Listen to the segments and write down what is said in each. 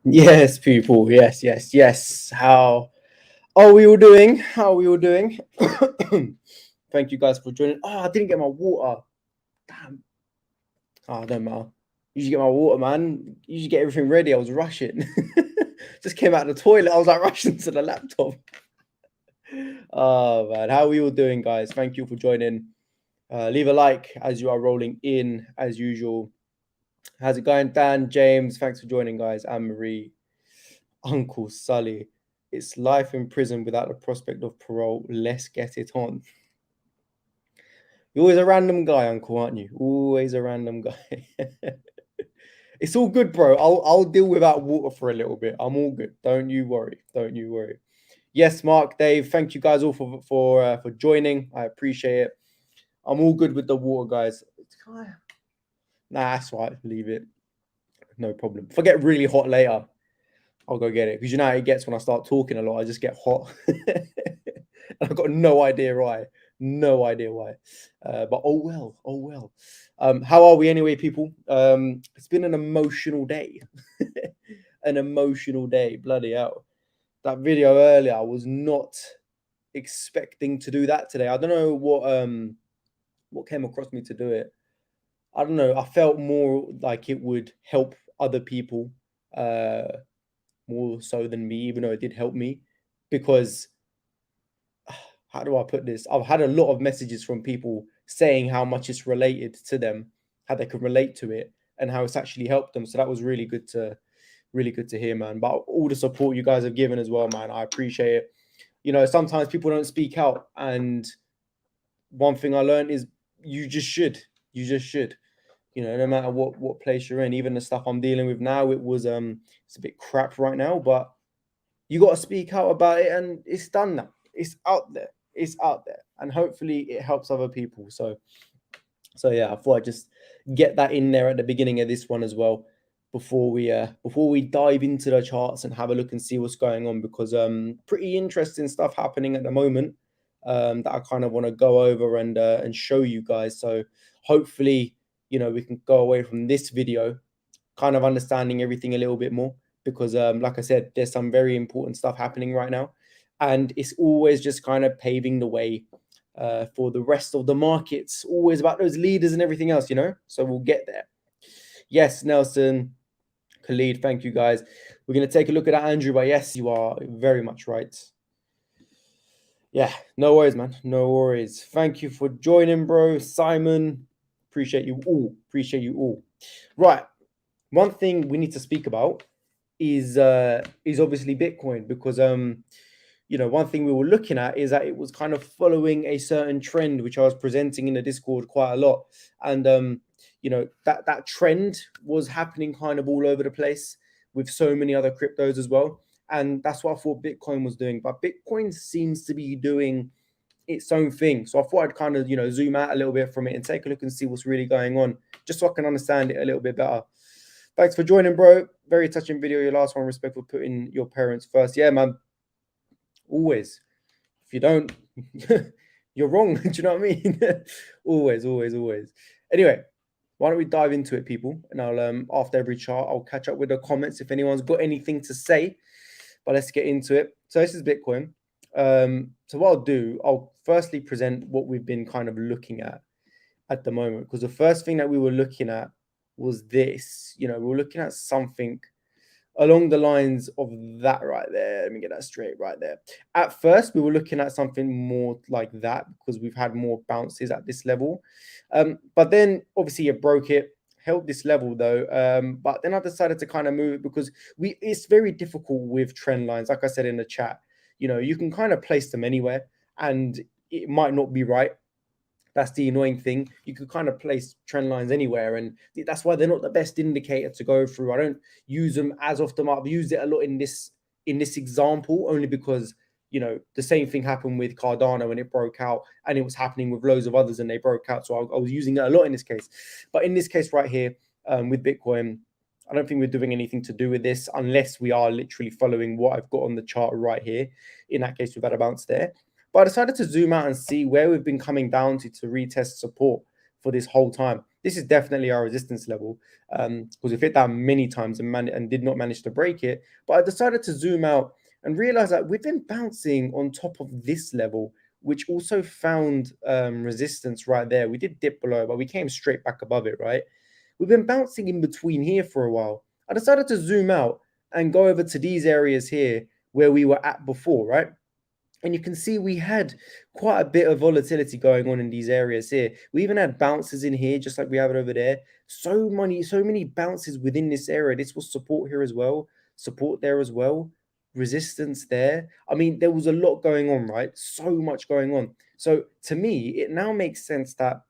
Yes, people. Yes, yes, yes. How are we all doing? How are we all doing? Thank you guys for joining. Oh, I didn't get my water. Damn. Oh, don't matter. You should get my water, man. You should get everything ready. I was rushing. Just came out of the toilet. I was like rushing to the laptop. Oh man, how are we all doing, guys? Thank you for joining. Leave a like as you are rolling in, as usual. How's it going, Dan? James, thanks for joining, guys. Anne Marie, Uncle Sully. It's life in prison without the prospect of parole. Let's get it on. You're always a random guy, Uncle, aren't you? Always a random guy. It's all good, bro. I'll deal without water for a little bit. I'm all good. Don't you worry. Don't you worry. Yes, Mark, Dave. Thank you guys all for joining. I appreciate it. I'm all good with the water, guys. Nah, that's right. Leave it. No problem. If I get really hot later, I'll go get it, because you know how it gets when I start talking a lot. I just get hot. I've got no idea why. No idea why. But oh well. Oh well. How are we anyway, people? It's been an emotional day. An emotional day. Bloody hell. That video earlier, I was not expecting to do that today. I don't know what came across me to do it. I don't know. I felt more like it would help other people uh more so than me, even though it did help me, because how do I put this? I've had a lot of messages from people saying how much it's related to them, how they can relate to it, and how it's actually helped them. So that was really good to hear, man. But all the support you guys have given as well, man, I appreciate it. You know, sometimes people don't speak out, and one thing I learned is you just should, you just should. You know, no matter what place you're in, even the stuff I'm dealing with now, it's a bit crap right now, but you got to speak out about it, and it's done now. It's out there. It's out there, and hopefully it helps other people. So yeah, I thought I'd just get that in there at the beginning of this one as well, before we dive into the charts and have a look and see what's going on, because pretty interesting stuff happening at the moment, that I kind of want to go over and show you guys. So hopefully, you know, we can go away from this video kind of understanding everything a little bit more, because like I said, there's some very important stuff happening right now, and it's always just kind of paving the way for the rest of the markets. Always about those leaders and everything else, you know. So we'll get there. Yes, Nelson, Khalid, thank you guys. We're going to take a look at that, Andrew, but yes, you are very much right. Yeah, no worries, man. No worries. Thank you for joining, bro. Simon, appreciate you all. Appreciate you all. Right. One thing we need to speak about is obviously Bitcoin, because you know, one thing we were looking at is that it was kind of following a certain trend which I was presenting in the Discord quite a lot, and you know, that trend was happening kind of all over the place with so many other cryptos as well, and that's what I thought Bitcoin was doing. But Bitcoin seems to be doing its own thing. So I thought I'd kind of, you know, zoom out a little bit from it and take a look and see what's really going on, just so I can understand it a little bit better. Thanks for joining, bro. Very touching video. Your last one. Respect for putting your parents first. Yeah, man. Always. If you don't, you're wrong. Do you know what I mean? Always, always, always. Anyway, why don't we dive into it, people? And I'll after every chart, I'll catch up with the comments if anyone's got anything to say. But let's get into it. So this is Bitcoin. So what I'll do, I'll firstly present what we've been kind of looking at the moment, because the first thing that we were looking at was this. You know, we were looking at something along the lines of that right there. Let me get that straight right there. At first, we were looking at something more like that, because we've had more bounces at this level. But then obviously it broke it, held this level though. But then I decided to kind of move it, because it's very difficult with trend lines. Like I said in the chat, you know, you can kind of place them anywhere and it might not be right. That's the annoying thing. You could kind of place trend lines anywhere, and that's why they're not the best indicator to go through. I don't use them as often. I've used it a lot in this example, only because, you know, the same thing happened with Cardano when it broke out, and it was happening with loads of others and they broke out. So I was using it a lot in this case. But in this case right here, with Bitcoin, I don't think we're doing anything to do with this, unless we are literally following what I've got on the chart right here. In that case, we've had a bounce there. But I decided to zoom out and see where we've been coming down to retest support for this whole time. this is definitely our resistance level, because we've hit that many times and did not manage to break it. But I decided to zoom out and realize that we've been bouncing on top of this level, which also found resistance right there. We did dip below, but we came straight back above it, right? We've been bouncing in between here for a while. I decided to zoom out and go over to these areas here where we were at before, right? And you can see we had quite a bit of volatility going on in these areas here. We even had bounces in here, just like we have it over there. So many bounces within this area. This was support here as well, support there as well, resistance there. I mean, there was a lot going on, right? So much going on. So to me, it now makes sense that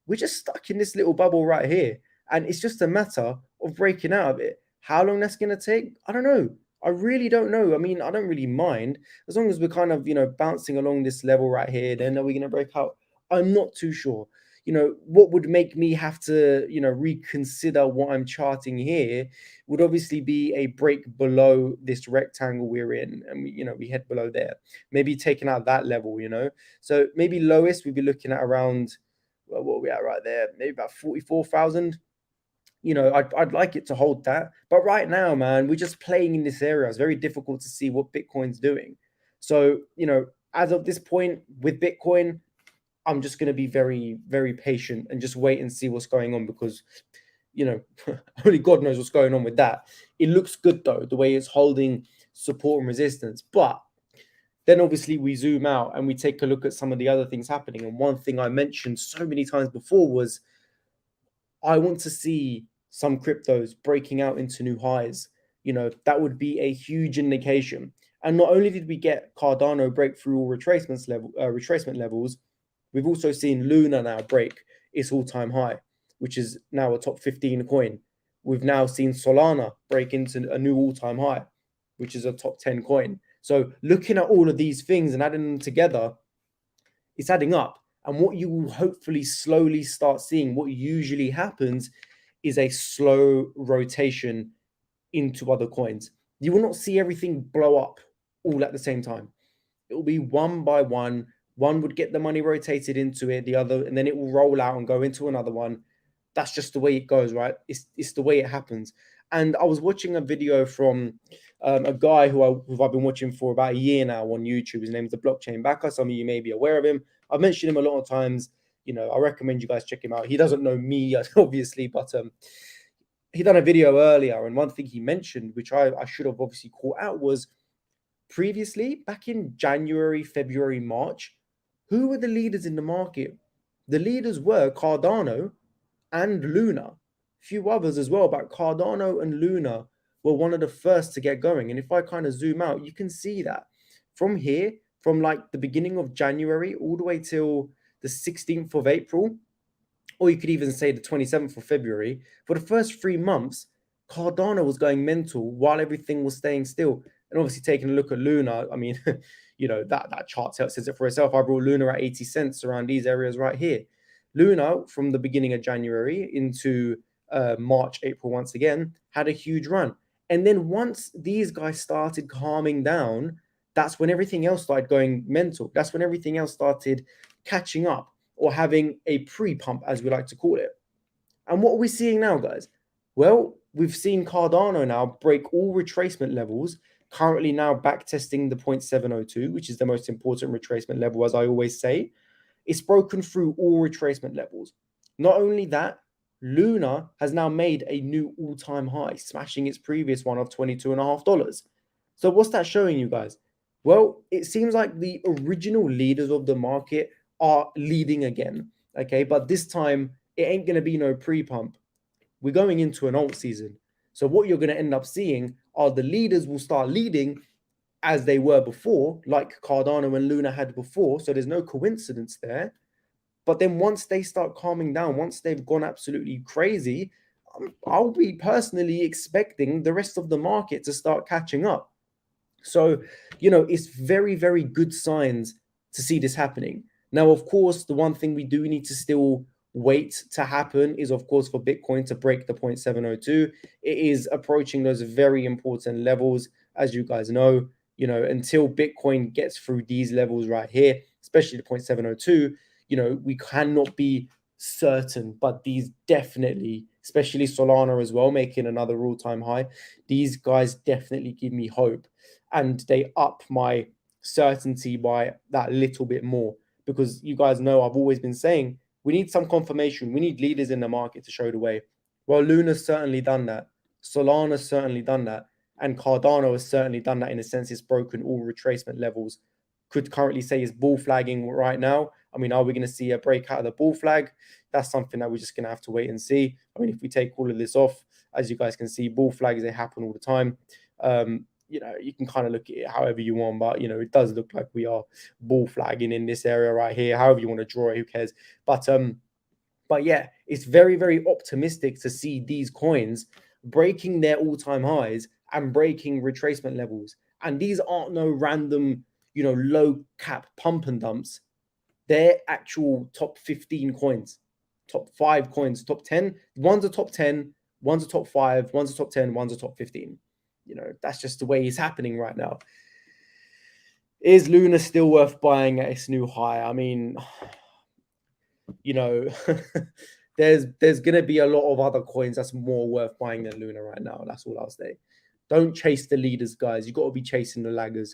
we're just stuck in this little bubble right here. And it's just a matter of breaking out of it. How long that's going to take, I don't know. I really don't know. I mean, I don't really mind as long as we're kind of, bouncing along this level right here. Then are we going to break out? I'm not too sure. What would make me have to, reconsider what I'm charting here would obviously be a break below this rectangle we're in. And we head below there, maybe taking out that level. So maybe lowest we'd be looking at around, well, what are we at right there? Maybe about 44,000. I'd like it to hold that. But right now, man, we're just playing in this area. It's very difficult to see what Bitcoin's doing. So, as of this point with Bitcoin, I'm just going to be very, very patient and just wait and see what's going on because, only God knows what's going on with that. It looks good, though, the way it's holding support and resistance. But then obviously we zoom out and we take a look at some of the other things happening. And one thing I mentioned so many times before was I want to see some cryptos breaking out into new highs. That would be a huge indication. And not only did we get Cardano break through all retracement levels, we've also seen Luna now break its all-time high, which is now a top 15 coin. We've now seen Solana break into a new all-time high, which is a top 10 coin. So looking at all of these things and adding them together, it's adding up. And what you will hopefully slowly start seeing, what usually happens is a slow rotation into other coins. You will not see everything blow up all at the same time. It will be one by one. One would get the money rotated into it, the other, and then it will roll out and go into another one. That's just the way it goes, right? It's the way it happens. And I was watching a video from a guy who I've been watching for about a year now on YouTube. His name's the Blockchain Backer. Some of you may be aware of him. I've mentioned him a lot of times. I recommend you guys check him out. He doesn't know me, obviously, but he done a video earlier, and one thing he mentioned, which I should have obviously caught out, was previously, back in January, February, March, who were the leaders in the market? The leaders were Cardano and Luna. Few others as well, but Cardano and Luna were one of the first to get going. And if I kind of zoom out, you can see that from here, from like the beginning of January all the way till the 16th of April, or you could even say the 27th of February, for the first 3 months, Cardano was going mental while everything was staying still. And obviously taking a look at Luna, I mean, that chart says it for itself. I brought Luna at 80 cents around these areas right here. Luna, from the beginning of January into March, April, once again, had a huge run. And then once these guys started calming down, that's when everything else started going mental. That's when everything else started catching up or having a pre-pump, as we like to call it. And what are we seeing now, guys? Well, we've seen Cardano now break all retracement levels, currently now back testing the 0.702, which is the most important retracement level, as I always say. It's broken through all retracement levels. Not only that, Luna has now made a new all-time high, smashing its previous one of $22.50. So what's that showing you guys? Well, it seems like the original leaders of the market are leading again, okay? But this time, it ain't going to be no pre-pump. We're going into an alt season. So what you're going to end up seeing are the leaders will start leading as they were before, like Cardano and Luna had before. So there's no coincidence there. But then once they start calming down, once they've gone absolutely crazy, I'll be personally expecting the rest of the market to start catching up. So, it's very, very good signs to see this happening. Now, of course, the one thing we do need to still wait to happen is, of course, for Bitcoin to break the 0.702. It is approaching those very important levels, as you guys know. Until Bitcoin gets through these levels right here, especially the 0.702, we cannot be certain, but these definitely, especially Solana as well, making another all-time high, these guys definitely give me hope, and they up my certainty by that little bit more, because you guys know I've always been saying we need some confirmation, we need leaders in the market to show the way. Well, Luna's certainly done that, Solana's certainly done that, and Cardano has certainly done that. In a sense, it's broken all retracement levels. Could currently say is bull flagging right now. I mean, are we going to see a breakout of the bull flag? That's something that we're just going to have to wait and see. I mean, if we take all of this off, as you guys can see, bull flags, they happen all the time. You can kind of look at it however you want, but it does look like we are bull flagging in this area right here. However you want to draw it, who cares? But yeah, it's very, very optimistic to see these coins breaking their all-time highs and breaking retracement levels. And these aren't no random, low cap pump and dumps. They're actual top 15 coins, top 5 coins, top 10. One's a top 10, one's a top 5, one's a top 10, one's a top 15. That's just the way it's happening right now. Is Luna still worth buying at its new high? I mean, there's gonna be a lot of other coins that's more worth buying than Luna right now. That's all I'll say. Don't chase the leaders, guys. You got to be chasing the laggers.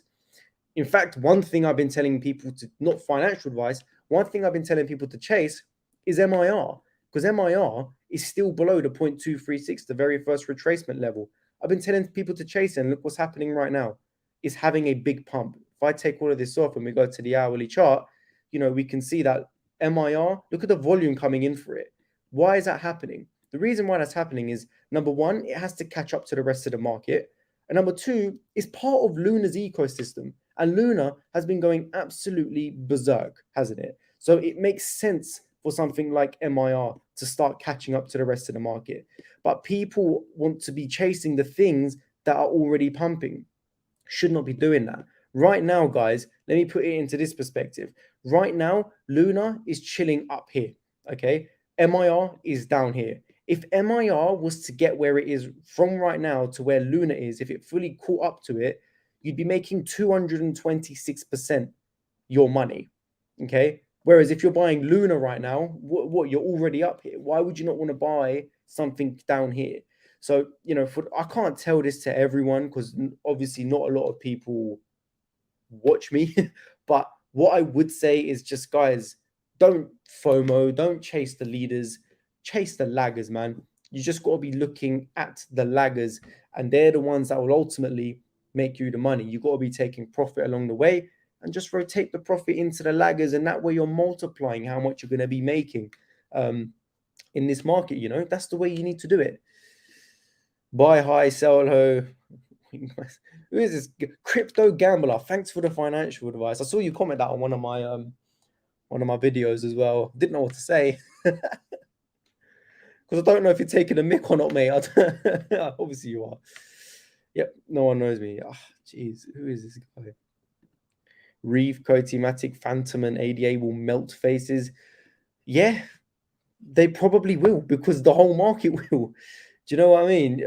In fact, one thing I've been telling people to, not financial advice, one thing I've been telling people to chase is MIR, because MIR is still below the 0.236, the very first retracement level. I've been telling people to chase it, and look what's happening right now. It's having a big pump. If I take all of this off and we go to the hourly chart, we can see that MIR, look at the volume coming in for it. Why is that happening? The reason why that's happening is, number one, it has to catch up to the rest of the market. And number two, it's part of Luna's ecosystem. And Luna has been going absolutely berserk, hasn't it? So it makes sense for something like MIR to start catching up to the rest of the market. But people want to be chasing the things that are already pumping. Should not be doing that. Right now, guys, let me put it into this perspective. Right now, Luna is chilling up here, okay? MIR is down here. If MIR was to get where it is from right now to where Luna is, if it fully caught up to it, you'd be making 226% your money, okay? Whereas if you're buying Luna right now, what you're already up here. Why would you not want to buy something down here? So, I can't tell this to everyone because obviously not a lot of people watch me. But what I would say is just, guys, don't FOMO, don't chase the leaders, chase the laggers, man. You just got to be looking at the laggers, and they're the ones that will ultimately make you the money. You got to be taking profit along the way and just rotate the profit into the laggers, and that way you're multiplying how much you're going to be making in this market. That's the way you need to do it. Buy high, sell low. Who is this crypto gambler? Thanks for the financial advice. I saw you comment that on one of my videos as well. Didn't know what to say because I don't know if you're taking a mic or not, mate. Obviously you are. Yep, no one knows me. Jeez, who is this guy? Reeve, Coty-Matic, Phantom, and ADA will melt faces. Yeah, they probably will, because the whole market will. Do you know what I mean?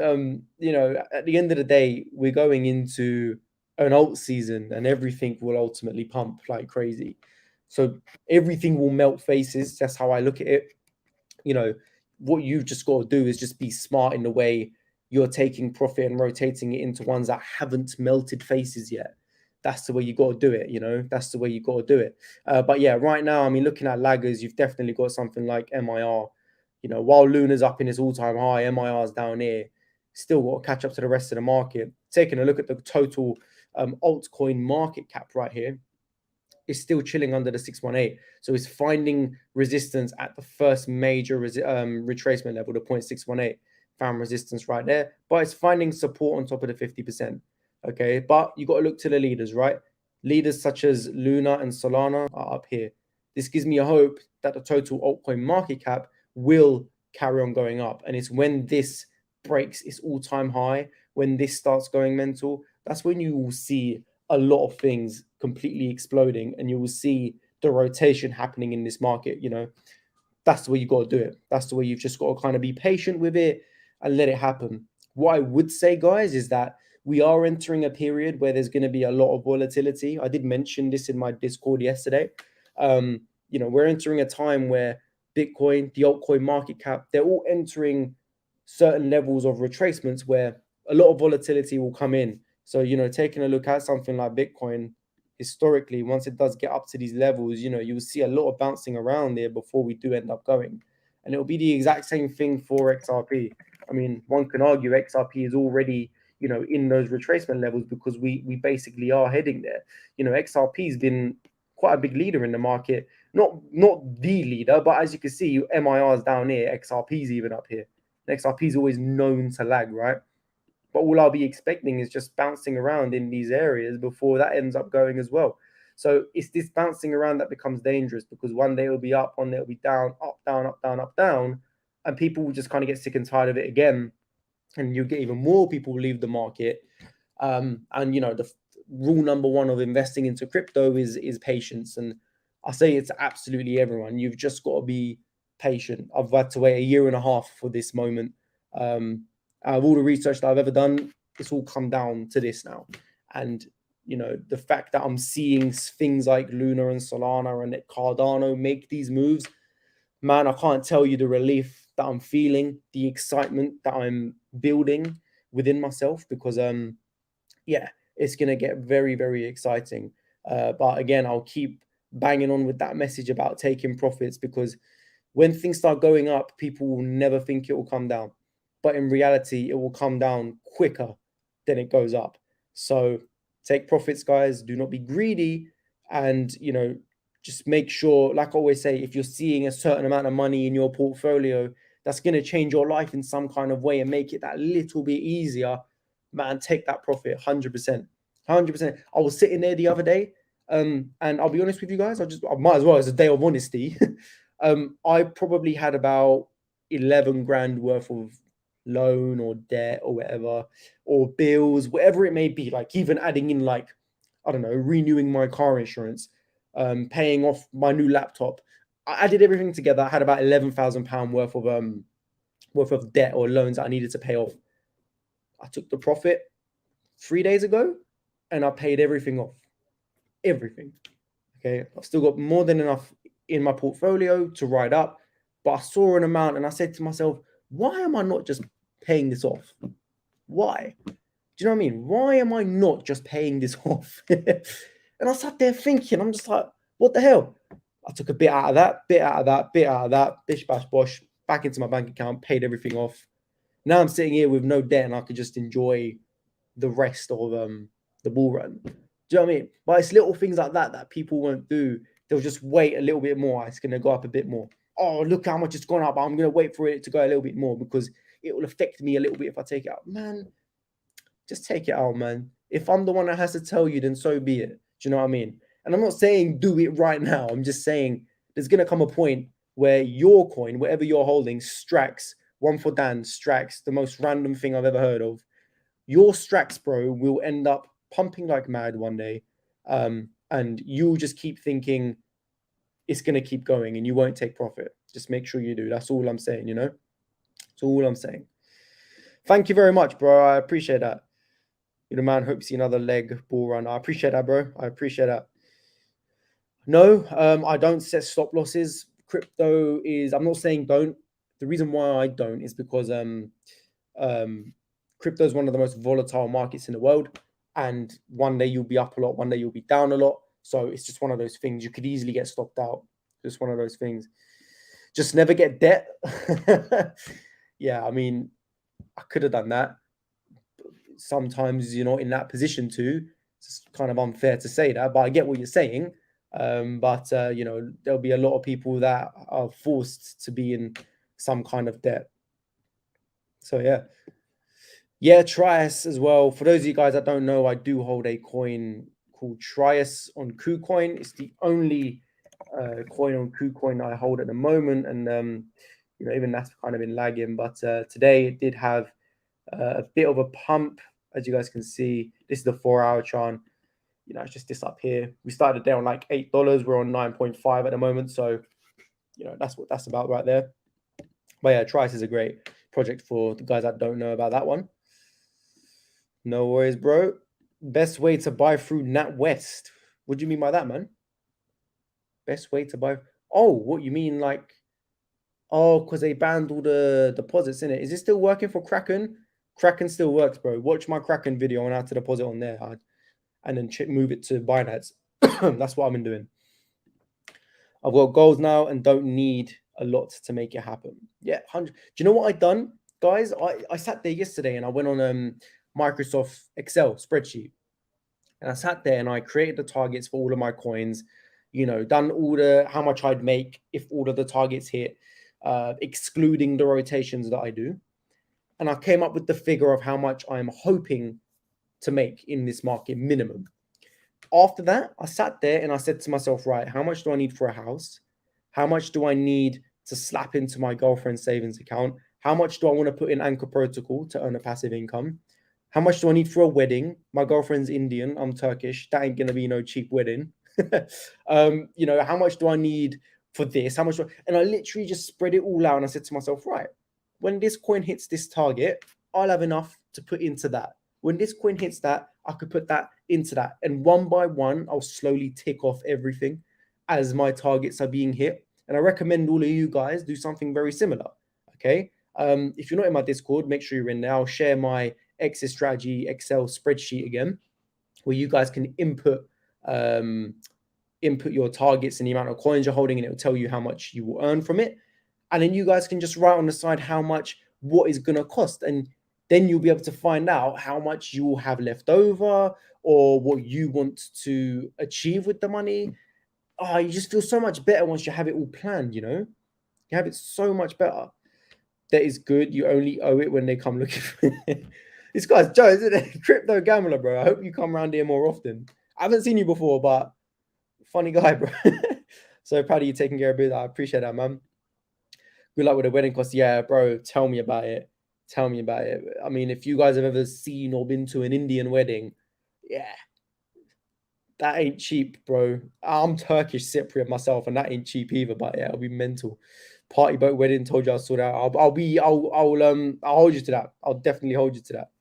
At the end of the day, we're going into an alt season and everything will ultimately pump like crazy. So everything will melt faces. That's how I look at it. What you've just got to do is just be smart in the way you're taking profit and rotating it into ones that haven't melted faces yet. That's the way you got to do it. That's the way you got to do it. But yeah, right now, I mean, looking at laggers, you've definitely got something like MIR. While Luna's up in its all-time high, MIR's down here. Still got to catch up to the rest of the market. Taking a look at the total altcoin market cap right here, it's still chilling under the 618. So it's finding resistance at the first major retracement level, the 0.618. Found resistance right there, but it's finding support on top of the 50%. Okay, but you got to look to the leaders, right? Leaders such as Luna and Solana are up here. This gives me a hope that the total altcoin market cap will carry on going up. And it's when this breaks its all-time high, when this starts going mental, that's when you will see a lot of things completely exploding, and you will see the rotation happening in this market. That's the way you got to do it. That's the way you've just got to kind of be patient with it and let it happen. What I would say, guys, is that we are entering a period where there's going to be a lot of volatility. I did mention this in my Discord yesterday. We're entering a time where Bitcoin, the altcoin market cap, they're all entering certain levels of retracements where a lot of volatility will come in. So, taking a look at something like Bitcoin, historically, once it does get up to these levels, you will see a lot of bouncing around there before we do end up going. And it'll be the exact same thing for XRP. I mean, one can argue XRP is already, in those retracement levels because we basically are heading there. XRP has been quite a big leader in the market. Not the leader, but as you can see, MIR is down here, XRP is even up here. XRP is always known to lag, right? But all I'll be expecting is just bouncing around in these areas before that ends up going as well. So it's this bouncing around that becomes dangerous because one day it'll be up, one day it'll be down, up, down, up, down, up, down. And people will just kind of get sick and tired of it again. And you get even more people leave the market. And the rule number one of investing into crypto is patience. And I say it to absolutely everyone. You've just got to be patient. I've had to wait a year and a half for this moment. Out of all the research that I've ever done, it's all come down to this now. And the fact that I'm seeing things like Luna and Solana and Cardano make these moves, man, I can't tell you the relief that I'm feeling, the excitement that I'm building within myself, because it's going to get very, very exciting. But again, I'll keep banging on with that message about taking profits, because when things start going up, people will never think it will come down. But in reality, it will come down quicker than it goes up. So take profits, guys. Do not be greedy. And, just make sure, like I always say, if you're seeing a certain amount of money in your portfolio, that's going to change your life in some kind of way and make it that little bit easier, man, take that profit 100%. 100%. I was sitting there the other day, and I'll be honest with you guys, I might as well, as a day of honesty. I probably had about 11 grand worth of loan or debt or whatever, or bills, whatever it may be, like even adding in, like, I don't know, renewing my car insurance, paying off my new laptop. I did everything together. I had about £11,000 worth of debt or loans that I needed to pay off. I took the profit 3 days ago and I paid everything off. Everything. Okay. I've still got more than enough in my portfolio to ride up, but I saw an amount and I said to myself, why am I not just paying this off? Why? Do you know what I mean? Why am I not just paying this off? And I sat there thinking, I'm just like, what the hell? I took a bit out of that, bit out of that, bit out of that, bish, bash, bosh, back into my bank account, paid everything off. Now I'm sitting here with no debt and I could just enjoy the rest of the bull run. Do you know what I mean? But it's little things like that that people won't do. They'll just wait a little bit more. It's going to go up a bit more. Oh, look how much it's gone up. I'm going to wait for it to go a little bit more because it will affect me a little bit if I take it out. Man, just take it out, man. If I'm the one that has to tell you, then so be it. Do you know what I mean? And I'm not saying do it right now. I'm just saying there's going to come a point where your coin, whatever you're holding, Strax, one for Dan, Strax, the most random thing I've ever heard of. Your Strax, bro, will end up pumping like mad one day. And you'll just keep thinking it's going to keep going and you won't take profit. Just make sure you do. That's all I'm saying, That's all I'm saying. Thank you very much, bro. I appreciate that. You're the man. Hope to see another leg bull run. I appreciate that, bro. I appreciate that. No, I don't set stop losses. Crypto is, I'm not saying don't. The reason why I don't is because crypto is one of the most volatile markets in the world. And one day you'll be up a lot, one day you'll be down a lot. So it's just one of those things. You could easily get stopped out. Just one of those things. Just never get debt. Yeah, I mean, I could have done that. Sometimes you're not in that position to. It's kind of unfair to say that, but I get what you're saying. But there'll be a lot of people that are forced to be in some kind of debt. So yeah, Trias as well. For those of you guys that don't know, I do hold a coin called Trias on KuCoin. It's the only coin on KuCoin I hold at the moment, and even that's kind of been lagging. But today it did have a bit of a pump, as you guys can see. This is the 4-hour chart. It's just this up here. We started down like $8. We're on 9.5 at the moment. So, that's what that's about right there. But yeah, Trice is a great project for the guys that don't know about that one. No worries, bro. Best way to buy through NatWest. What do you mean by that, man? Best way to buy? Oh, what you mean, like Oh, because they banned all the deposits in it. Is it still working for Kraken? Kraken still works, bro. Watch my Kraken video on how to deposit on there, and then move it to Binance. That's what I've been doing. I've got goals now and don't need a lot to make it happen. Yeah, 100. Do you know what I done, guys? I sat there yesterday and I went on Microsoft Excel spreadsheet, and I sat there and I created the targets for all of my coins. You know, done all the how much I'd make if all of the targets hit, excluding the rotations that I do, and I came up with the figure of how much I'm hoping to make in this market minimum. After that, I sat there and I said to myself, right, how much do I need for a house? How much do I need to slap into my girlfriend's savings account? How much do I want to put in Anchor Protocol to earn a passive income? How much do I need for a wedding? My girlfriend's Indian. I'm Turkish. That ain't gonna be no cheap wedding. You know, how much do I need for this? How much? And I literally just spread it all out. And I said to myself, right, when this coin hits this target, I'll have enough to put into that. When this coin hits that, I could put that into that. And one by one, I'll slowly tick off everything as my targets are being hit. And I recommend all of you guys do something very similar. Okay. If you're not in my Discord, make sure you're in there. I'll share my exit strategy Excel spreadsheet again, where you guys can input your targets and the amount of coins you're holding, and it will tell you how much you will earn from it. And then you guys can just write on the side how much what is going to cost. And then you'll be able to find out how much you will have left over or what you want to achieve with the money. Oh, you just feel so much better once you have it all planned, you know? You have it so much better. That is good. You only owe it when they come looking for it. This guy's Joe, isn't it? Crypto gambler, bro. I hope you come around here more often. I haven't seen you before, but funny guy, bro. So proud of you taking care of it. I appreciate that, man. Good luck with the wedding costs. Yeah, bro. Tell me about it. Tell me about it. I mean, if you guys have ever seen or been to an Indian wedding, yeah, that ain't cheap, bro. I'm Turkish Cypriot myself, and that ain't cheap either. But yeah, it'll be mental. Party boat wedding. Told you I'll sort out. I'll hold you to that. I'll definitely hold you to that.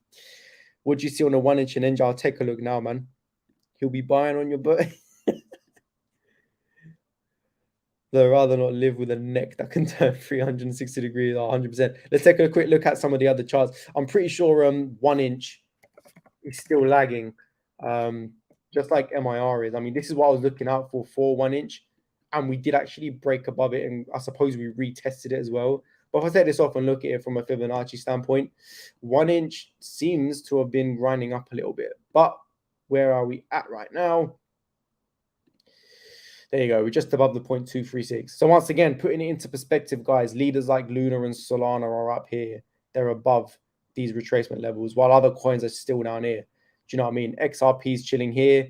What do you see on the 1 inch and ninja? I'll take a look now, man. He'll be buying on your boat. They'd rather not live with a neck that can turn 360 degrees or 100%. Let's take a quick look at some of the other charts. I'm pretty sure 1 inch is still lagging, just like MIR is. I mean, this is what I was looking out for 1 inch, and we did actually break above it, and I suppose we retested it as well. But if I take this off and look at it from a Fibonacci standpoint, 1 inch seems to have been grinding up a little bit. But where are we at right now? There you go. We're just above the 0.236. So once again, putting it into perspective, guys, leaders like Luna and Solana are up here. They're above these retracement levels, while other coins are still down here. Do you know what I mean? XRP is chilling here.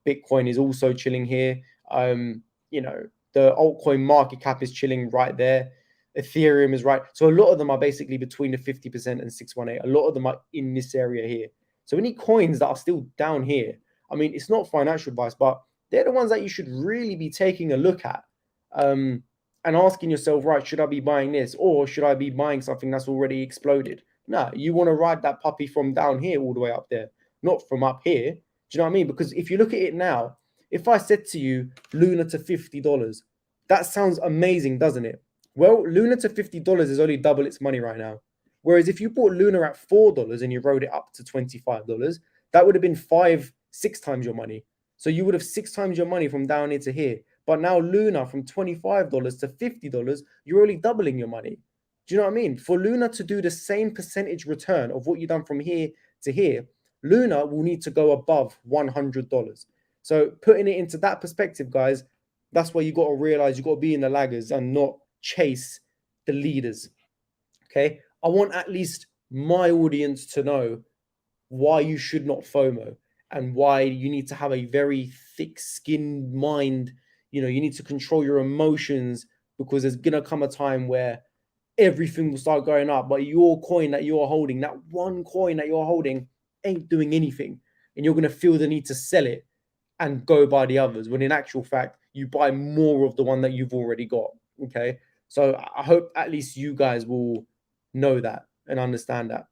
Bitcoin is also chilling here. You know, the altcoin market cap is chilling right there. Ethereum is right. So a lot of them are basically between the 50% and 618. A lot of them are in this area here. So any coins that are still down here, I mean, it's not financial advice, but they're the ones that you should really be taking a look at and asking yourself, right, should I be buying this or should I be buying something that's already exploded? No, you want to ride that puppy from down here all the way up there, not from up here. Do you know what I mean? Because if you look at it now, if I said to you, Luna to $50, that sounds amazing, doesn't it? Well, Luna to $50 is only double its money right now. Whereas if you bought Luna at $4 and you rode it up to $25, that would have been 5-6 times your money. So you would have 6 times your money from down here to here. But now Luna from $25 to $50, you're only doubling your money. Do you know what I mean? For Luna to do the same percentage return of what you've done from here to here, Luna will need to go above $100. So putting it into that perspective, guys, that's why you got to realize you got to be in the laggers and not chase the leaders. Okay. I want at least my audience to know why you should not FOMO and why you need to have a very thick-skinned mind. You know, you need to control your emotions because there's going to come a time where everything will start going up, but your coin that you're holding, that one coin that you're holding ain't doing anything. And you're going to feel the need to sell it and go buy the others when in actual fact, you buy more of the one that you've already got. Okay. So I hope at least you guys will know that and understand that.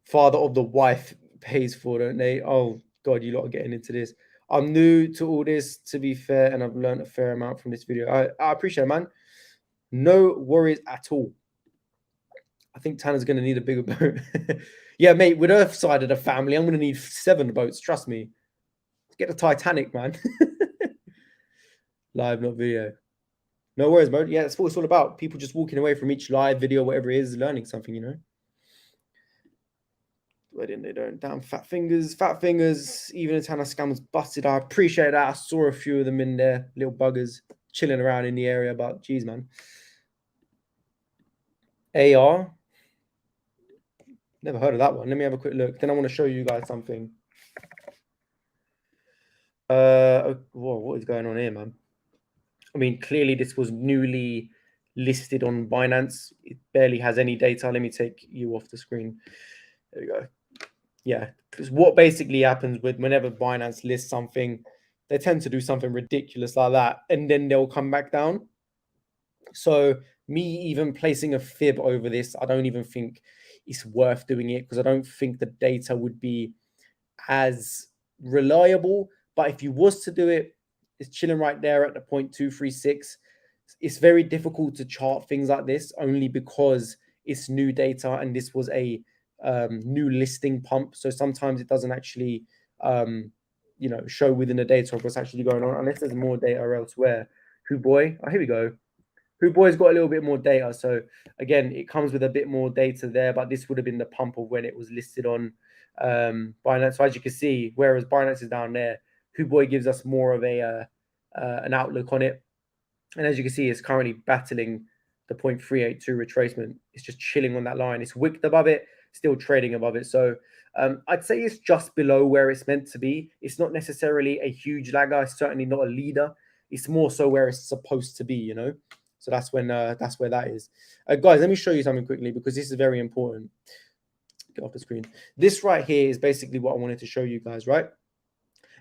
Father of the wife pays for, don't they? Oh God, you lot are getting into this. I'm new to all this, to be fair, and I've learned a fair amount from this video. I appreciate it, man. No worries at all. I think Tanner's going to need a bigger boat. Yeah, mate, with Earth side of the family, I'm going to need 7 boats. Trust me. Get the Titanic, man. Live, not video. No worries, bro. Yeah, that's what it's all about. People just walking away from each live video, whatever it is, learning something, you know? Why didn't they don't? Damn, fat fingers, fat fingers. Even a Tanner scam was busted. I appreciate that. I saw a few of them in there, little buggers chilling around in the area, but geez, man. AR. Never heard of that one. Let me have a quick look. Then I want to show you guys something. Whoa, what is going on here, man? I mean, clearly this was newly listed on Binance. It barely has any data. Let me take you off the screen. There we go. Yeah, because what basically happens with whenever Binance lists something, they tend to do something ridiculous like that, and then they'll come back down. So me even placing a fib over this, I don't even think it's worth doing it because I don't think the data would be as reliable. But if you was to do it, it's chilling right there at the 0.236. It's very difficult to chart things like this only because it's new data and this was a new listing pump. So sometimes it doesn't actually, show within the data of what's actually going on unless there's more data elsewhere. Who boy? Oh, here we go. Who boy's got a little bit more data. So again, it comes with a bit more data there, but this would have been the pump of when it was listed on Binance. So as you can see, whereas Binance is down there, Huboy gives us more of an outlook on it. And as you can see, it's currently battling the 0.382 retracement. It's just chilling on that line. It's wicked above it, still trading above it. So I'd say it's just below where it's meant to be. It's not necessarily a huge lagger. It's certainly not a leader. It's more so where it's supposed to be, you know. So that's where that is. Guys, let me show you something quickly because this is very important. Get off the screen. This right here is basically what I wanted to show you guys, right?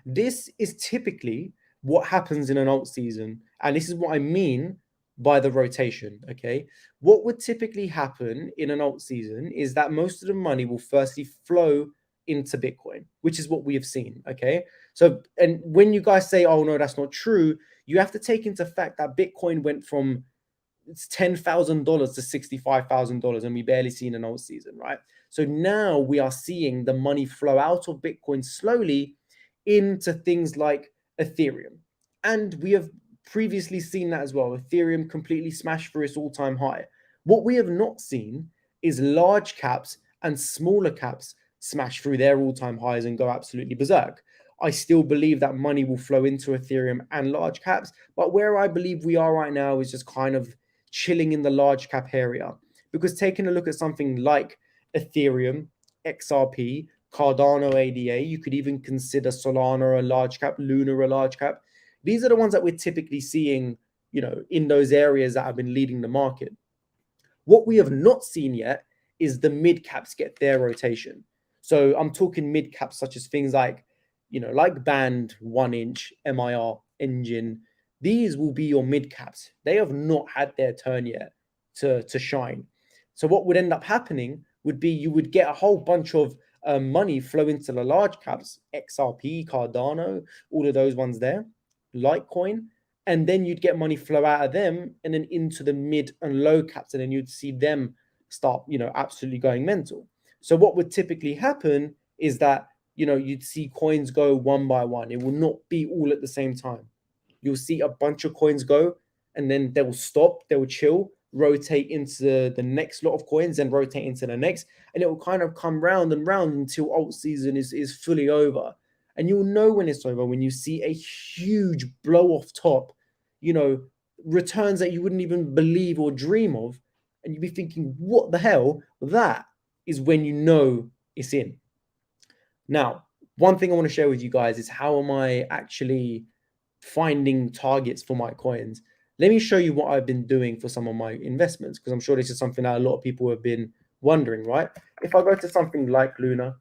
This is typically what happens in an alt season. And this is what I mean by the rotation, okay? What would typically happen in an alt season is that most of the money will firstly flow into Bitcoin, which is what we have seen, okay? So, and when you guys say, oh, no, that's not true, you have to take into fact that Bitcoin went from it's $10,000 to $65,000, and we barely seen an alt season, right? So now we are seeing the money flow out of Bitcoin slowly into things like Ethereum. And we have previously seen that as well. Ethereum completely smashed through its all-time high. What we have not seen is large caps and smaller caps smash through their all-time highs and go absolutely berserk. I still believe that money will flow into Ethereum and large caps, but where I believe we are right now is just kind of chilling in the large cap area. Because taking a look at something like Ethereum, XRP, Cardano ADA, you could even consider Solana a large cap, Luna a large cap. These are the ones that we're typically seeing, in those areas that have been leading the market. What we have not seen yet is the mid caps get their rotation. So I'm talking mid caps such as things like, like Band, 1inch, MIR, Engine. These will be your mid caps. They have not had their turn yet to shine. So what would end up happening would be you would get a whole bunch of money flow into the large caps, XRP, Cardano, all of those ones there, Litecoin, and then you'd get money flow out of them and then into the mid and low caps, and then you'd see them start, absolutely going mental. So what would typically happen is that, you'd see coins go one by one. It will not be all at the same time. You'll see a bunch of coins go, and then they will stop, they will chill, rotate into the next lot of coins, and rotate into the next, and it will kind of come round and round until alt season is fully over. And you'll know when it's over when you see a huge blow off top, returns that you wouldn't even believe or dream of, and you'd be thinking, what the hell? That is when you know it's in. Now, one thing I want to share with you guys is how am I actually finding targets for my coins. Let me show you what I've been doing for some of my investments, because I'm sure this is something that a lot of people have been wondering, right? If I go to something like Luna,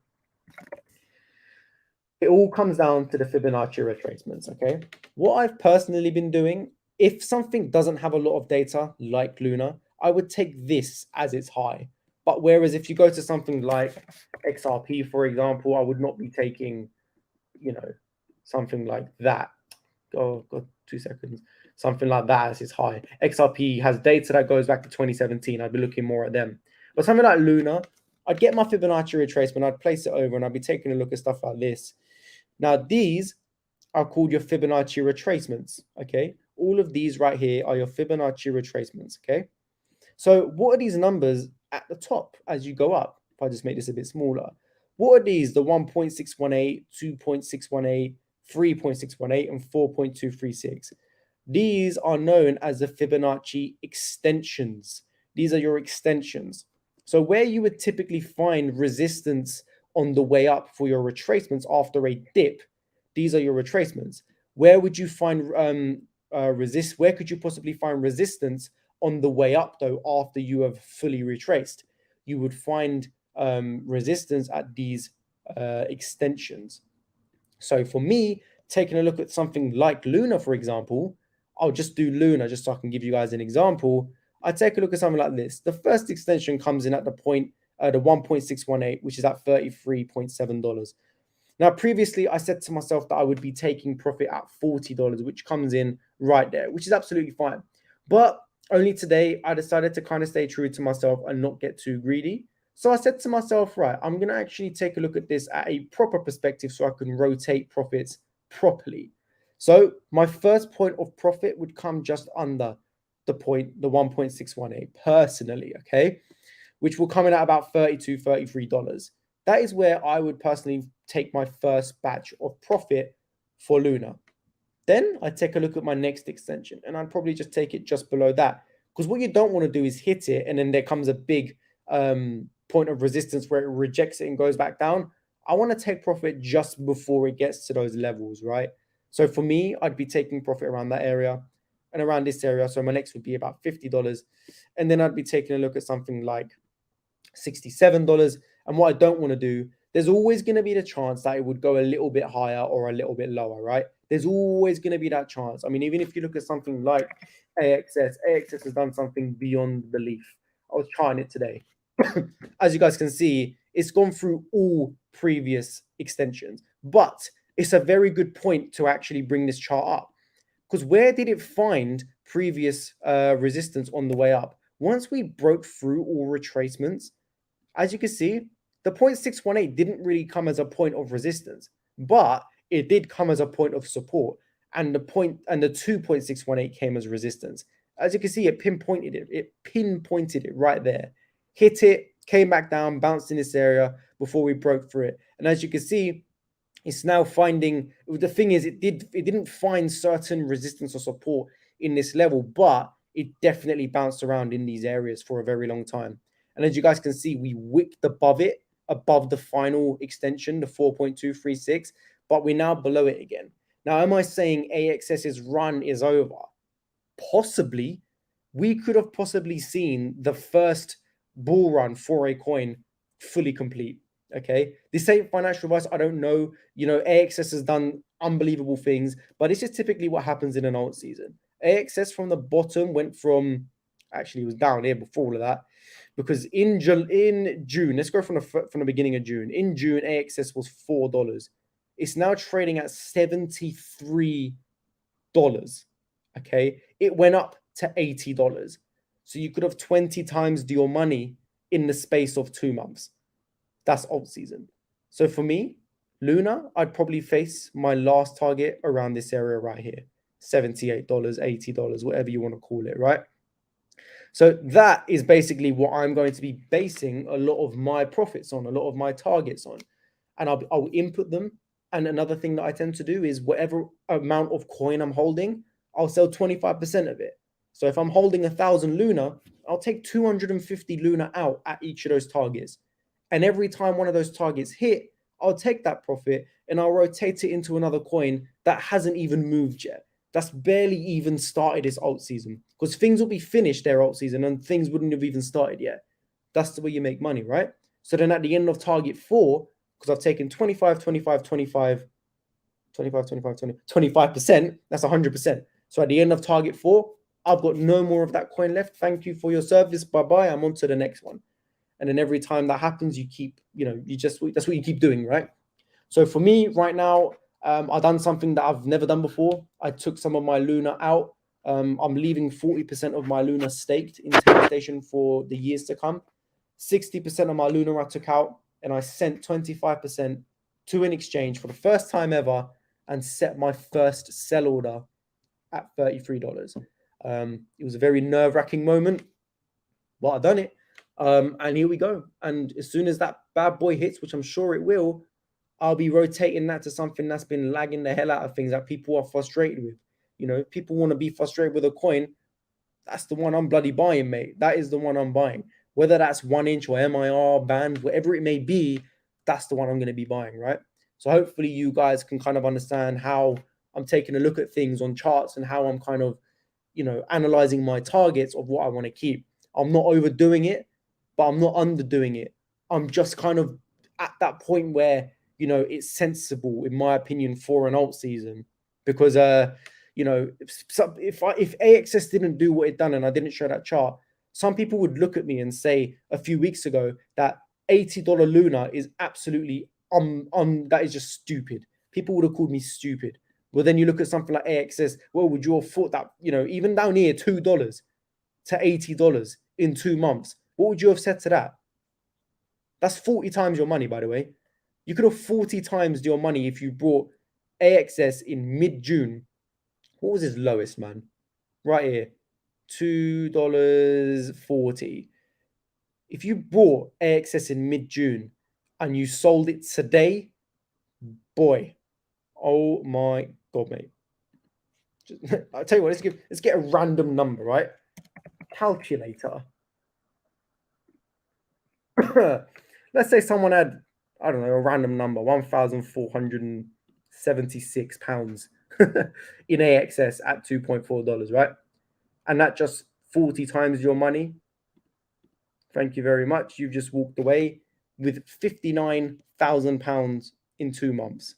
it all comes down to the Fibonacci retracements, okay? What I've personally been doing, if something doesn't have a lot of data like Luna, I would take this as its high. But whereas if you go to something like XRP, for example, I would not be taking, something like that. Oh, God, 2 seconds. something like that as its high. XRP has data that goes back to 2017. I'd be looking more at them. But something like Luna, I'd get my Fibonacci retracement, I'd place it over, and I'd be taking a look at stuff like this. Now, these are called your Fibonacci retracements, okay? All of these right here are your Fibonacci retracements, okay? So what are these numbers at the top as you go up? If I just make this a bit smaller, what are these? The 1.618, 2.618, 3.618, and 4.236. These are known as the Fibonacci extensions. These are your extensions. So where you would typically find resistance on the way up for your retracements after a dip, these are your retracements. Where would you find where could you possibly find resistance on the way up though after you have fully retraced? You would find resistance at these extensions. So for me, taking a look at something like Luna, for example, I'll just do Luna just so I can give you guys an example. I take a look at something like this. The first extension comes in at the 1.618, which is at $33.7. Now, previously, I said to myself that I would be taking profit at $40, which comes in right there, which is absolutely fine. But only today, I decided to kind of stay true to myself and not get too greedy. So I said to myself, right, I'm going to actually take a look at this at a proper perspective so I can rotate profits properly. So my first point of profit would come just under the 1.618 personally, okay, which will come in at about $32, $33. That is where I would personally take my first batch of profit for Luna. Then I take a look at my next extension and I'd probably just take it just below that, because what you don't want to do is hit it and then there comes a big point of resistance where it rejects it and goes back down. I want to take profit just before it gets to those levels, right? So for me, I'd be taking profit around that area and around this area. So my next would be about $50. And then I'd be taking a look at something like $67. And what I don't want to do, there's always going to be the chance that it would go a little bit higher or a little bit lower, right? There's always going to be that chance. I mean, even if you look at something like AXS has done something beyond belief. I was trying it today. As you guys can see, it's gone through all previous extensions, but it's a very good point to actually bring this chart up, because where did it find previous resistance on the way up? Once we broke through all retracements, as you can see, the 0.618 didn't really come as a point of resistance, but it did come as a point of support. And the 2.618 came as resistance. As you can see, it pinpointed it right there. Hit it, came back down, bounced in this area before we broke through it. And as you can see, it's now finding, the thing is, it didn't find certain resistance or support in this level, but it definitely bounced around in these areas for a very long time. And as you guys can see, we wicked above it, above the final extension, the 4.236, but we're now below it again. Now, am I saying AXS's run is over? Possibly. We could have possibly seen the first bull run for a coin fully complete. Okay, this ain't financial advice. I don't know. You know, AXS has done unbelievable things, but it's just typically what happens in an alt season. AXS from the bottom went from, actually, it was down here before all of that, because in June, let's go from the beginning of June. In June, AXS was $4. It's now trading at $73. Okay, it went up to $80. So you could have 20 times your money in the space of 2 months. That's alt season. So for me, Luna, I'd probably face my last target around this area right here. $78, $80, whatever you want to call it, right? So that is basically what I'm going to be basing a lot of my profits on, a lot of my targets on. And I'll input them. And another thing that I tend to do is whatever amount of coin I'm holding, I'll sell 25% of it. So if I'm holding 1,000 Luna, I'll take 250 Luna out at each of those targets. And every time one of those targets hit, I'll take that profit and I'll rotate it into another coin that hasn't even moved yet. That's barely even started its alt season, because things will be finished their alt season and things wouldn't have even started yet. That's the way you make money, right? So then at the end of target 4, because I've taken 25, 25, 25, 25, 25, 20, 25%, that's 100%. So at the end of target 4, I've got no more of that coin left. Thank you for your service. Bye-bye. I'm on to the next one. And then every time that happens, you keep, that's what you keep doing, right? So for me right now, I've done something that I've never done before. I took some of my Luna out I'm leaving 40% of my Luna staked in TakeStation for the years to come. 60% of my Luna I took out, and I sent 25% to an exchange for the first time ever and set my first sell order at $33. It was a very nerve-wracking moment, but I done it. And here we go. And as soon as that bad boy hits, which I'm sure it will, I'll be rotating that to something that's been lagging the hell out of things that people are frustrated with. You know, people want to be frustrated with a coin. That's the one I'm bloody buying, mate. That is the one I'm buying. Whether that's 1 inch or MIR, band, whatever it may be, that's the one I'm going to be buying, right? So hopefully you guys can kind of understand how I'm taking a look at things on charts and how I'm kind of, analyzing my targets of what I want to keep. I'm not overdoing it, but I'm not underdoing it. I'm just kind of at that point where, it's sensible, in my opinion, for an alt season. Because, if AXS didn't do what it done and I didn't show that chart, some people would look at me and say a few weeks ago that $80 Luna is absolutely that is just stupid. People would have called me stupid. Well, then you look at something like AXS. Well, would you have thought that, even down here, $2 to $80 in 2 months? What would you have said to that? That's 40 times your money, by the way. You could have 40 times your money if you brought AXS in mid-June. What was his lowest, man? Right here, $2.40. If you bought AXS in mid-June and you sold it today, boy, oh my God, mate. I'll tell you what, let's get a random number, right? Calculator. Let's say someone had, I don't know, a random number, 1,476 pounds in AXS at $2.4, right? And that just 40 times your money. Thank you very much. You've just walked away with £59,000 in 2 months.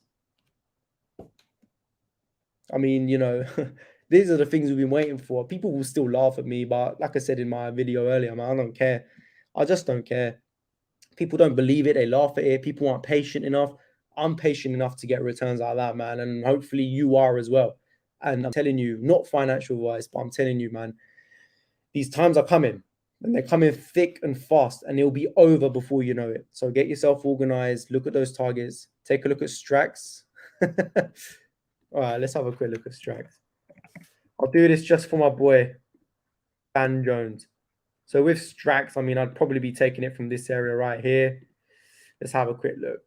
I mean, these are the things we've been waiting for. People will still laugh at me, but like I said in my video earlier, man, I don't care. I just don't care. People don't believe it. They laugh at it. People aren't patient enough. I'm patient enough to get returns like that, man. And hopefully you are as well. And I'm telling you, not financial advice, but I'm telling you, man, these times are coming. And they're coming thick and fast, and it'll be over before you know it. So get yourself organized. Look at those targets. Take a look at Strax. All right, let's have a quick look at Strax. I'll do this just for my boy, Dan Jones. So with Strax, I mean, I'd probably be taking it from this area right here. Let's have a quick look.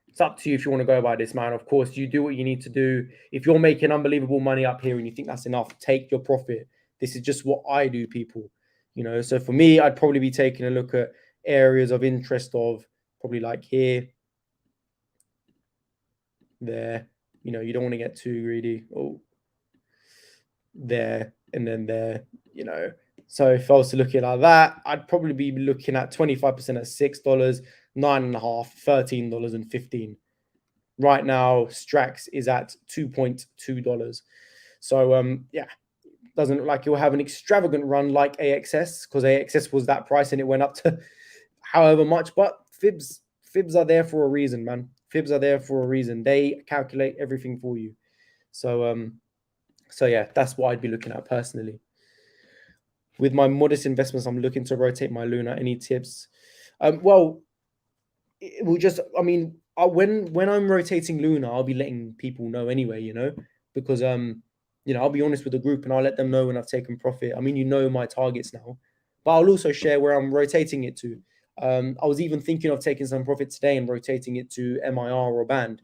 It's up to you if you want to go by this, man. Of course, you do what you need to do. If you're making unbelievable money up here and you think that's enough, take your profit. This is just what I do, people. So for me, I'd probably be taking a look at areas of interest of probably like here, there. You don't want to get too greedy. Oh, there, and then there, So if I was to look at it like that, I'd probably be looking at 25% at $6, $9.5, $13, and $15. Right now, Strax is at $2.2. So yeah, doesn't look like you'll have an extravagant run like AXS, because AXS was that price and it went up to however much. But fibs are there for a reason, man. Fibs are there for a reason. They calculate everything for you. So yeah, that's what I'd be looking at personally. With my modest investments, I'm looking to rotate my Luna. Any tips? Well, it will just, I mean, when I'm rotating Luna, I'll be letting people know anyway, because I'll be honest with the group and I'll let them know when I've taken profit. I mean, my targets now, but I'll also share where I'm rotating it to. I was even thinking of taking some profit today and rotating it to MIR or band.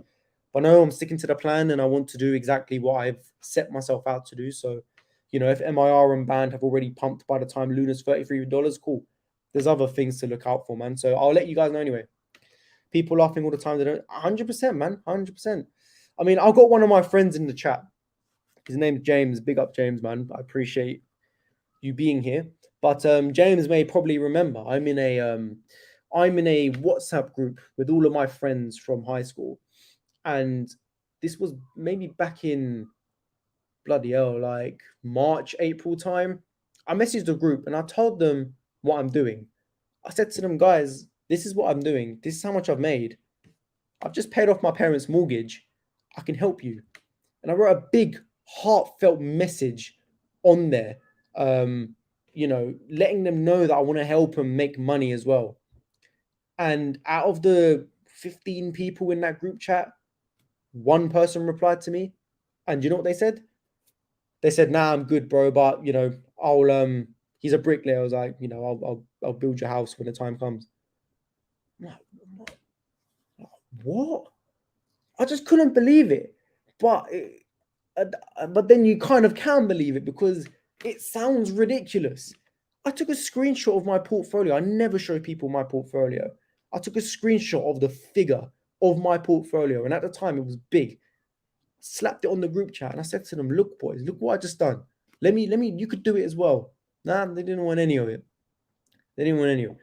But no, I'm sticking to the plan and I want to do exactly what I've set myself out to do. So, if MIR and band have already pumped by the time Luna's $33, cool. There's other things to look out for, man. So I'll let you guys know anyway. People laughing all the time. They don't. 100%, man. 100%. I mean, I've got one of my friends in the chat. His name's James. Big up, James, man. I appreciate you being here. But James may probably remember I'm in a WhatsApp group with all of my friends from high school, and this was maybe back in bloody hell, like March, April time. I messaged the group and I told them what I'm doing. I said to them, guys, this is what I'm doing. This is how much I've made. I've just paid off my parents' mortgage. I can help you. And I wrote a big, heartfelt message on there, letting them know that I want to help them make money as well. And out of the 15 people in that group chat, one person replied to me. And you know what they said? They said, "Nah, I'm good, bro. But I'll he's a bricklayer." I was like, I'll build your house when the time comes. I'm like, what? I just couldn't believe it. But then you kind of can believe it because it sounds ridiculous. I took a screenshot of my portfolio. I never show people my portfolio. I took a screenshot of the figure of my portfolio, and at the time it was big. Slapped it on the group chat, and I said to them, "Look, boys, look what I just done. Let me. You could do it as well." Nah, they didn't want any of it. They didn't want any of it.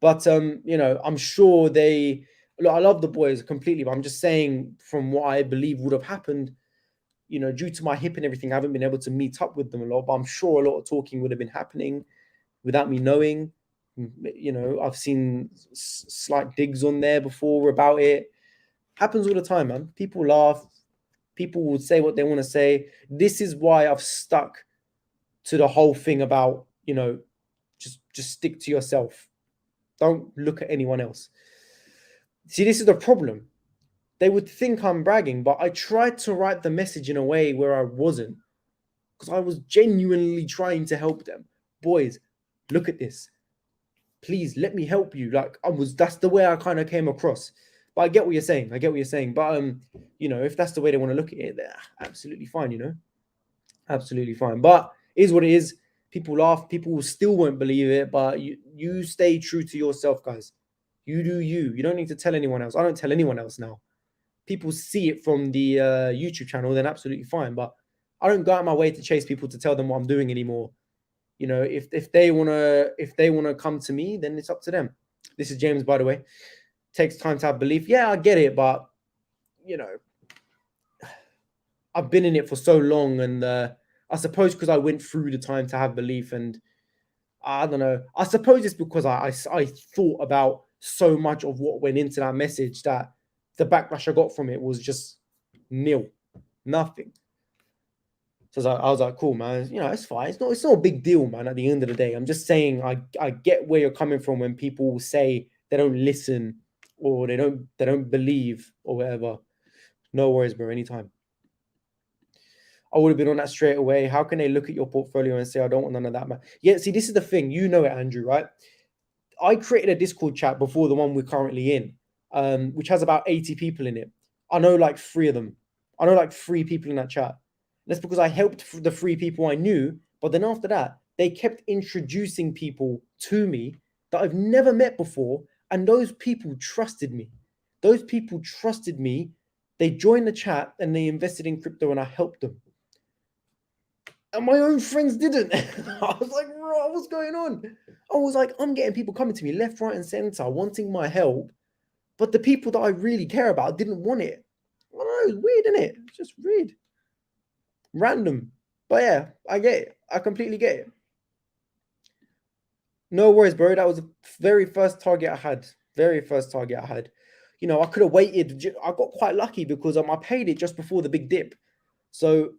But I'm sure they. Look, I love the boys completely, but I'm just saying from what I believe would have happened. Due to my hip and everything, I haven't been able to meet up with them a lot. But I'm sure a lot of talking would have been happening without me knowing. I've seen slight digs on there before about it. Happens all the time, man. People laugh. People will say what they want to say. This is why I've stuck to the whole thing about just stick to yourself. Don't look at anyone else. See, this is the problem. They would think I'm bragging, but I tried to write the message in a way where I wasn't, because I was genuinely trying to help them. Boys, look at this. Please let me help you. That's the way I kind of came across. But I get what you're saying. But if that's the way they want to look at it, they're absolutely fine, Absolutely fine. But it is what it is. People laugh, people still won't believe it, but you stay true to yourself, guys. You do you. You don't need to tell anyone else. I don't tell anyone else now. People see it from the YouTube channel, then absolutely fine. But I don't go out my way to chase people to tell them what I'm doing anymore. If they wanna come to me, then it's up to them. This is James, by the way. Takes time to have belief. Yeah, I get it, but I've been in it for so long, and I suppose because I went through the time to have belief, and I don't know. I suppose it's because I thought about so much of what went into that message that the backlash I got from it was just nil, nothing. So I was like, cool, man. It's fine. It's not a big deal, man. At the end of the day, I'm just saying I get where you're coming from when people say they don't listen or they don't believe or whatever. No worries, bro. Anytime. I would have been on that straight away. How can they look at your portfolio and say, I don't want none of that, man? Yeah, see, this is the thing. You know it, Andrew, right? I created a Discord chat before the one we're currently in, which has about 80 people in it. I know like 3 of them. I know like 3 people in that chat. That's because I helped the 3 people I knew. But then after that, they kept introducing people to me that I've never met before. And those people trusted me. Those people trusted me. They joined the chat and they invested in crypto and I helped them. And my own friends didn't. I was like, what's going on? I was like, I'm getting people coming to me left, right, and center wanting my help. But the people that I really care about didn't want it. I don't know, it's weird, isn't it? It's just weird. Random. But yeah, I get it. I completely get it. No worries, bro. That was the very first target I had. Very first target I had. I could have waited. I got quite lucky because I paid it just before the big dip. So,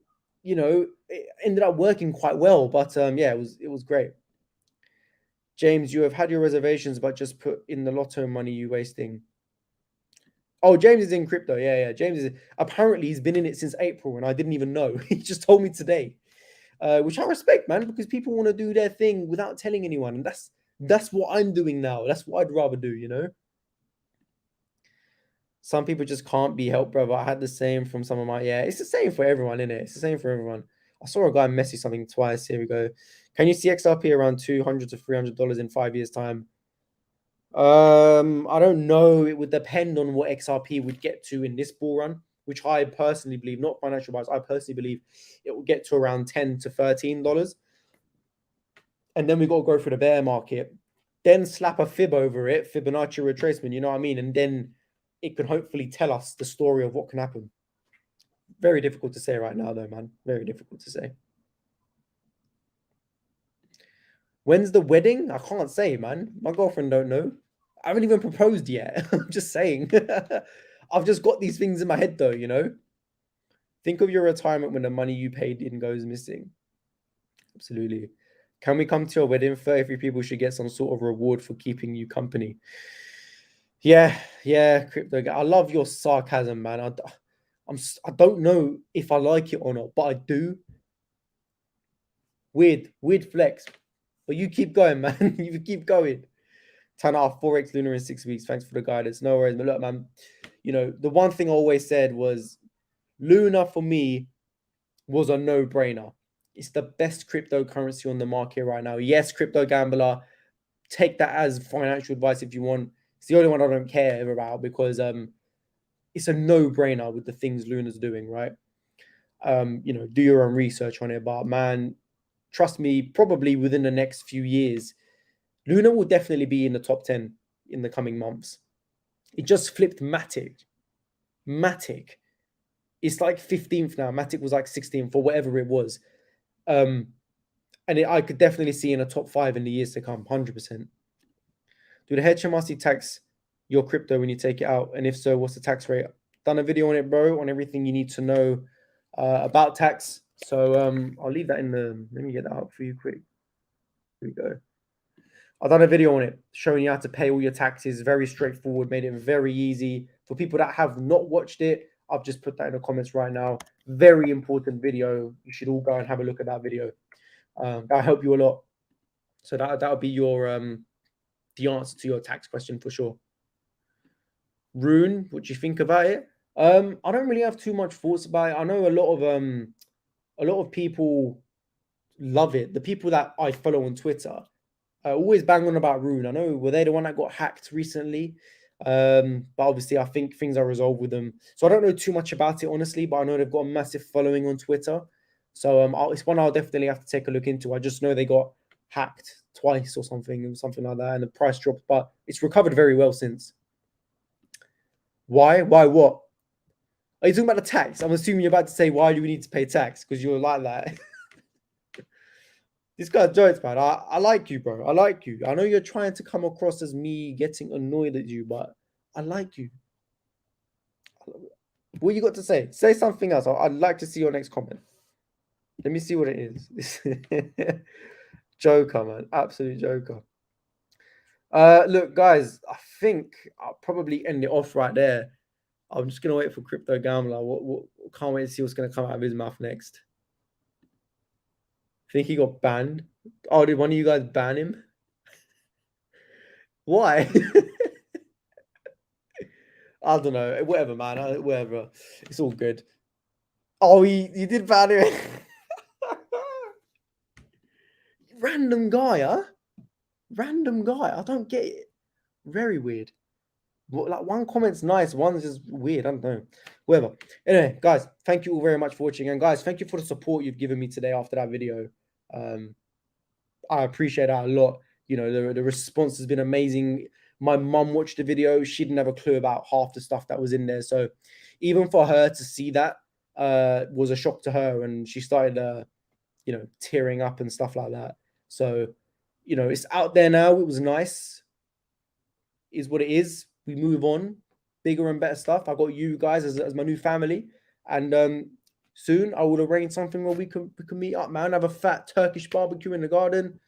it ended up working quite well. But yeah, it was great. James, you have had your reservations, but just put in the lotto money you wasting. Oh, James is in crypto. Yeah. James is apparently he's been in it since April, and I didn't even know. He just told me today, which I respect, man, because people want to do their thing without telling anyone, and that's what I'm doing now. That's what I'd rather do. Some people just can't be helped, brother. I had the same from some of my It's the same for everyone, isn't it? It's the same for everyone. I saw a guy message something twice. Here we go. Can you see XRP around $200 to $300 in 5 years' time? I don't know. It would depend on what XRP would get to in this bull run, which I personally believe, not financial wise, I personally believe it will get to around $10 to $13. And then we got to go through the bear market, then slap a fib over it, Fibonacci retracement, you know what I mean? And then it can hopefully tell us the story of what can happen. Very difficult to say right now, though, man. Very difficult to say. When's the wedding? I can't say, man. My girlfriend don't know. I haven't even proposed yet. I'm just saying. I've just got these things in my head, though. Think of your retirement when the money you paid in goes missing. Absolutely. Can we come to your wedding? 33 people should get some sort of reward for keeping you company. Yeah, yeah, crypto. I love your sarcasm, man. I don't know if I like it or not, but I do. Weird flex. But you keep going, man. You keep going. 10 out of 4x Lunar in 6 weeks. Thanks for the guidance. No worries. But look, man, the one thing I always said was Luna for me was a no-brainer. It's the best cryptocurrency on the market right now. Yes, crypto gambler, take that as financial advice if you want. It's the only one I don't care about because it's a no-brainer with the things Luna's doing, right? Do your own research on it, but man, trust me, probably within the next few years, Luna will definitely be in the top 10 in the coming months. It just flipped Matic. Matic. It's like 15th now. Matic was like 16th or whatever it was. And I could definitely see in a top 5 in the years to come, 100%. Do the hedge HMRC tax your crypto when you take it out? And if so, what's the tax rate? Done a video on it, bro, on everything you need to know about tax. So I'll leave that in the, let me get that up for you quick. Here we go. I've done a video on it showing you how to pay all your taxes. Very straightforward, made it very easy. For people that have not watched it, I've just put that in the comments right now. Very important video. You should all go and have a look at that video. That'll help you a lot. So that'll be your the answer to your tax question for sure. Rune, what do you think about it? I don't really have too much thoughts about it. I know a lot of people love it. The people that I follow on Twitter always bang on about Rune. I know, were they the one that got hacked recently? But obviously, I think things are resolved with them. So I don't know too much about it, honestly, but I know they've got a massive following on Twitter. So it's one I'll definitely have to take a look into. I just know they got hacked twice or something like that, and the price dropped, but it's recovered very well since. Why? Why what? Are you talking about the tax? I'm assuming you're about to say, why do we need to pay tax? Because you're like that. This guy jokes, man. I like you, bro. I like you. I know you're trying to come across as me getting annoyed at you, but I like you. What you got to say? Say something else. I'd like to see your next comment. Let me see what it is. Joker, man. Absolute joker. Look, guys, I think I'll probably end it off right there. I'm just gonna wait for Crypto Gambler. Can't wait to see what's gonna come out of his mouth next. Think he got banned? Oh, did one of you guys ban him? Why? I don't know. Whatever, man. Whatever. It's all good. Oh, you did ban him. Random guy, huh? Random guy. I don't get it. Very weird. Like one comment's nice, one's just weird. I don't know. Whatever. Anyway, guys, thank you all very much for watching. And guys, thank you for the support you've given me today after that video. I appreciate that a lot. The response has been amazing. My mum watched the video. She didn't have a clue about half the stuff that was in there. So even for her to see that was a shock to her. And she started, tearing up and stuff like that. So, it's out there now. It was nice. Is what it is. We move on. Bigger and better stuff. I got you guys as my new family. And soon I will arrange something where we can meet up, man. Have a fat Turkish barbecue in the garden.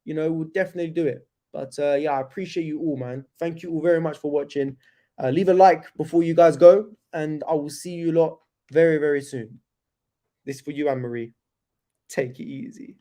We'll definitely do it. But yeah, I appreciate you all, man. Thank you all very much for watching. Leave a like before you guys go, and I will see you lot very, very soon. This is for you, Anne-Marie. Take it easy.